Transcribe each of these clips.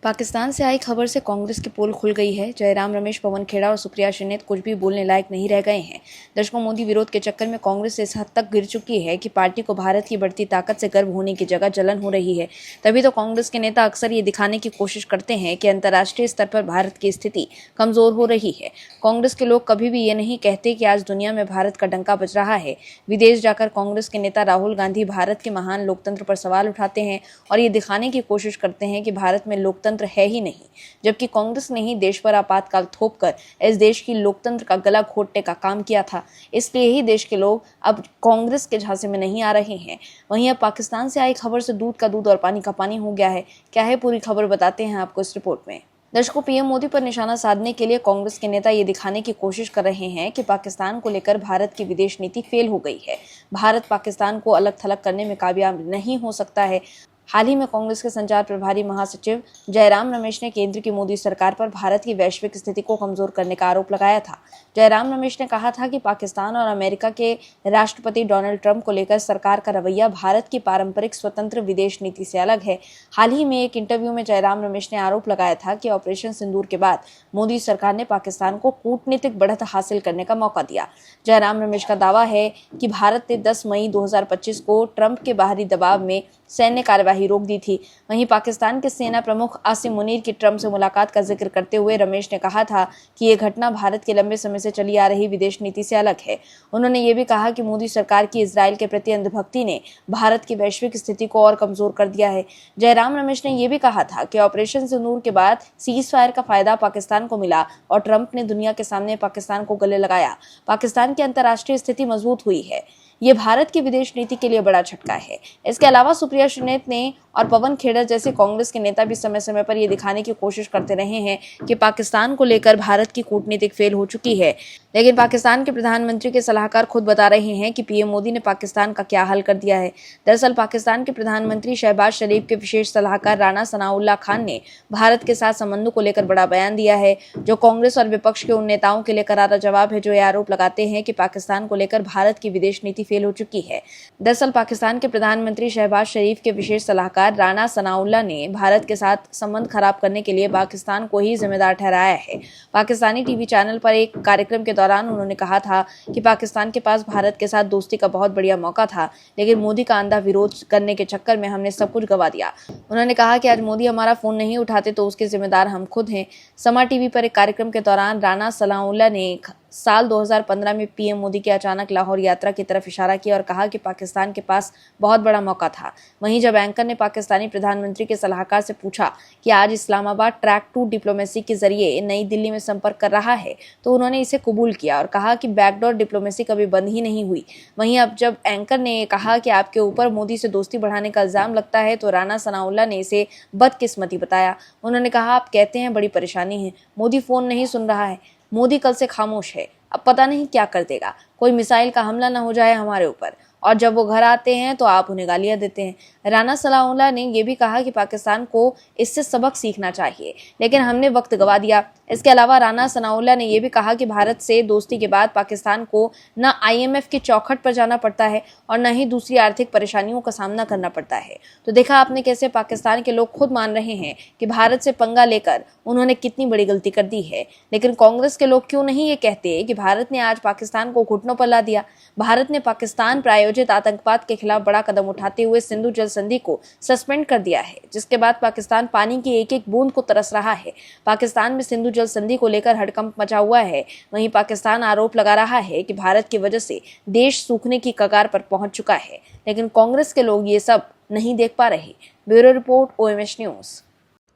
पाकिस्तान से आई खबर से कांग्रेस की पोल खुल गई है। जयराम रमेश, पवन खेड़ा और सुप्रिया श्रीनेत कुछ भी बोलने लायक नहीं रह गए हैं। दशकों मोदी विरोध के चक्कर में कांग्रेस इस हद तक गिर चुकी है कि पार्टी को भारत की बढ़ती ताकत से गर्व होने की जगह जलन हो रही है। तभी तो कांग्रेस के नेता अक्सर ये दिखाने की कोशिश करते हैं कि अंतर्राष्ट्रीय स्तर पर भारत की स्थिति कमजोर हो रही है। कांग्रेस के लोग कभी भी ये नहीं कहते कि आज दुनिया में भारत का डंका बज रहा है। विदेश जाकर कांग्रेस के नेता राहुल गांधी भारत के महान लोकतंत्र पर सवाल उठाते हैं और ये दिखाने की कोशिश करते हैं कि भारत में लोकतंत्र है ही नहीं, जबकि कांग्रेस ने ही देश पर आपातकाल थोपकर इस देश की लोकतंत्र का गला घोटने का काम किया था। इसलिए ही देश के लोग अब कांग्रेस के झांसे में नहीं आ रहे हैं। वहीं अब पाकिस्तान से आई खबर से दूध का दूध और पानी का पानी हो गया है। क्या है पूरी खबर, बताते हैं आपको इस रिपोर्ट में। दर्शकों, पीएम मोदी पर निशाना साधने के लिए कांग्रेस के नेता ये दिखाने की कोशिश कर रहे हैं कि पाकिस्तान को लेकर भारत की विदेश नीति फेल हो गई है। भारत पाकिस्तान को अलग थलग करने में कामयाब नहीं हो सकता है। हाल ही में कांग्रेस के संचार प्रभारी महासचिव जयराम रमेश ने केंद्र की मोदी सरकार पर भारत की वैश्विक स्थिति को कमजोर करने का आरोप लगाया था। जयराम रमेश ने कहा था कि पाकिस्तान और अमेरिका के राष्ट्रपति डोनाल्ड ट्रंप को लेकर सरकार का रवैया भारत की पारंपरिक स्वतंत्र विदेश नीति से अलग है। हाल ही में एक इंटरव्यू में जयराम रमेश ने आरोप लगाया था कि ऑपरेशन सिंदूर के बाद मोदी सरकार ने पाकिस्तान को कूटनीतिक बढ़त हासिल करने का मौका दिया। जयराम रमेश का दावा है कि भारत ने 10 मई 2025 को ट्रंप के बाहरी दबाव में सैन्य कार्यवाही रोक दी थी। वहीं पाकिस्तान के सेना प्रमुख आसिम मुनीर की ट्रंप से मुलाकात का जिक्र करते हुए रमेश ने कहा था कि ये घटना भारत के लंबे समय से चली आ रही विदेश नीति से अलग है। उन्होंने ये भी कहा कि मोदी सरकार की इजरायल के प्रति अंधभक्ति ने भारत की वैश्विक स्थिति को और कमजोर कर दिया है। जयराम रमेश ने यह भी कहा था कि ऑपरेशन सिंदूर के बाद सीज फायर का फायदा पाकिस्तान को मिला और ट्रंप ने दुनिया के सामने पाकिस्तान को गले लगाया। पाकिस्तान की अंतर्राष्ट्रीय स्थिति मजबूत हुई है। ये भारत की विदेश नीति के लिए बड़ा झटका है। इसके अलावा सुप्रिया श्रीनेत ने और पवन खेड़ा जैसे कांग्रेस के नेता भी समय समय पर यह दिखाने की कोशिश करते रहे हैं कि पाकिस्तान को लेकर भारत की कूटनीतिक फेल हो चुकी है। लेकिन पाकिस्तान के प्रधानमंत्री के सलाहकार खुद बता रहे हैं कि पीएम मोदी ने पाकिस्तान का क्या हल कर दिया है। दरअसल पाकिस्तान के प्रधानमंत्री शहबाज शरीफ के विशेष सलाहकार राणा सनाउल्लाह खान ने भारत के साथ संबंधों को लेकर बड़ा बयान दिया है, जो कांग्रेस और विपक्ष के उन नेताओं के लिए करारा जवाब है जो ये आरोप लगाते हैं कि पाकिस्तान को लेकर भारत की विदेश नीति फेल हो चुकी है। दरअसल पाकिस्तान के प्रधानमंत्री शहबाज शरीफ के विशेष सलाहकार राणा सनाउल्लाह ने भारत के साथ संबंध खराब करने के लिए पाकिस्तान को ही जिम्मेदार ठहराया है। पाकिस्तानी टीवी चैनल पर एक कार्यक्रम के दौरान उन्होंने कहा था कि पाकिस्तान के पास भारत के साथ दोस्ती का बहुत बढ़िया मौका था, लेकिन मोदी का अंधा विरोध करने के चक्कर में हमने सब कुछ गवा दिया। उन्होंने कहा कि आज मोदी हमारा फोन नहीं उठाते तो उसके जिम्मेदार हम खुद हैं। समा टीवी पर एक कार्यक्रम के दौरान राणा सनाउल्लाह ने साल 2015 में पीएम मोदी की अचानक लाहौर यात्रा की तरफ इशारा किया और कहा कि पाकिस्तान के पास बहुत बड़ा मौका था। वहीं जब एंकर ने पाकिस्तानी प्रधानमंत्री के सलाहकार से पूछा कि आज इस्लामाबाद ट्रैक 2 डिप्लोमेसी के जरिए नई दिल्ली में संपर्क कर रहा है, तो उन्होंने इसे कबूल किया और कहा कि बैकडोर डिप्लोमेसी कभी बंद ही नहीं हुई। वहीं अब जब एंकर ने कहा कि आपके ऊपर मोदी से दोस्ती बढ़ाने का इल्जाम लगता है, तो राणा सनाउल्लाह ने इसे बदकिस्मती बताया। उन्होंने कहा, आप कहते हैं बड़ी परेशानी है, मोदी फोन नहीं सुन रहा है, मोदी कल से खामोश है, अब पता नहीं क्या कर देगा, कोई मिसाइल का हमला न हो जाए हमारे ऊपर, और जब वो घर आते हैं तो आप उन्हें गालियां देते हैं। राणा सनाउल्लाह ने यह भी कहा कि पाकिस्तान को इससे सबक सीखना चाहिए, लेकिन हमने वक्त गवा दिया। इसके अलावा राणा सनाउल्लाह ने यह भी कहा कि भारत से दोस्ती के बाद पाकिस्तान को न IMF की चौखट पर जाना पड़ता है और न ही दूसरी आर्थिक परेशानियों का सामना करना पड़ता है। तो देखा आपने कैसे पाकिस्तान के लोग खुद मान रहे हैं कि भारत से पंगा लेकर उन्होंने कितनी बड़ी गलती कर दी है। लेकिन कांग्रेस के लोग क्यों नहीं ये कहते कि भारत ने आज पाकिस्तान को घुटनों पर ला दिया। भारत ने पाकिस्तान प्रायोजित आतंकवाद के खिलाफ बड़ा कदम उठाते हुए सिंधु जल संधि को सस्पेंड कर दिया है, जिसके बाद पाकिस्तान पानी की एक एक बूंद को तरस रहा है। पाकिस्तान में सिंधु जल संधि को लेकर हड़कंप मचा हुआ है। वहीं पाकिस्तान आरोप लगा रहा है कि भारत की वजह से देश सूखने की कगार पर पहुंच चुका है, लेकिन कांग्रेस के लोग ये सब नहीं देख पा रहे। Bureau report, OMH news.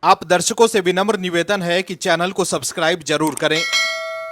आप दर्शकों से विनम्र निवेदन है कि चैनल को सब्सक्राइब जरूर करें